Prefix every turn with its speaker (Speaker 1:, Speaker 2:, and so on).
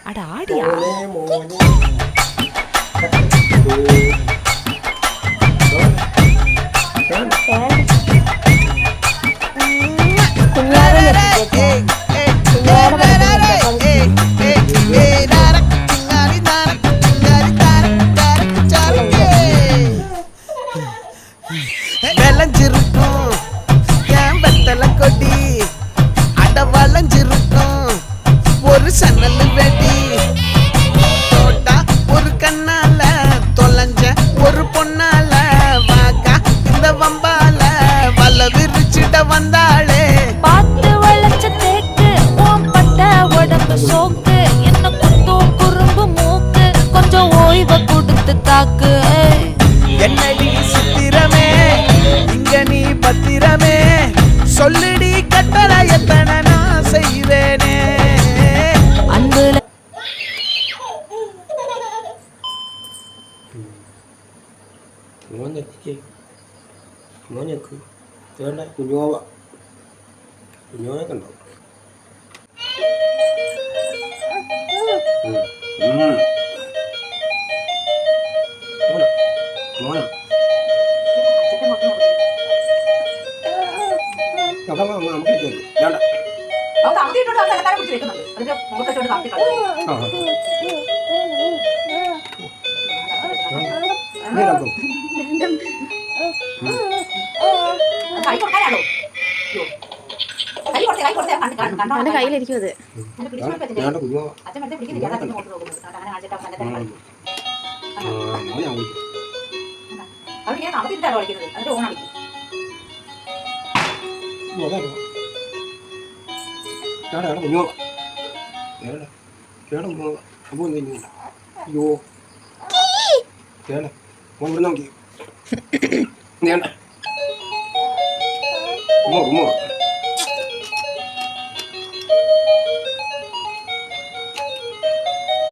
Speaker 1: അടാ ആടിയാ
Speaker 2: விளைஞ்சிருக்கும் என் வெத்தலை கொடி அட வளைஞ்சிருக்கும் ஒரு சன்னல் வெடி தோட்டா ஒரு கண்ணால தொலைஞ்ச ஒரு பொண்ணால வாக்கா இந்த வம்பால வல்ல விரிச்சிட வந்தாளே
Speaker 1: பார்த்து வளைச்ச தேக்கு ஓம் பட்ட உடம்பு சோக்கு என்ன குத்தும் குறும்பு மூக்கு கொஞ்சம் ஓய்வை கொடுத்து தாக்கு
Speaker 2: என்னடி சித்திரமே இங்க நீ பத்திரமே சொல்லுடி கட்டளை எத்தனை நான் செய்வேனே
Speaker 1: அன்புல
Speaker 3: മോനേക്ക് വേണ്ട കുഞ്ഞോവ കുഞ്ഞോനെ കണ്ടോ മോന നമുക്ക് വേണ്ട
Speaker 4: അവന്റെ കയ്യിലിരിക്കും അത്.
Speaker 3: അയ്യോ കേട ഇവിടെ നോക്കി ഉമ്മ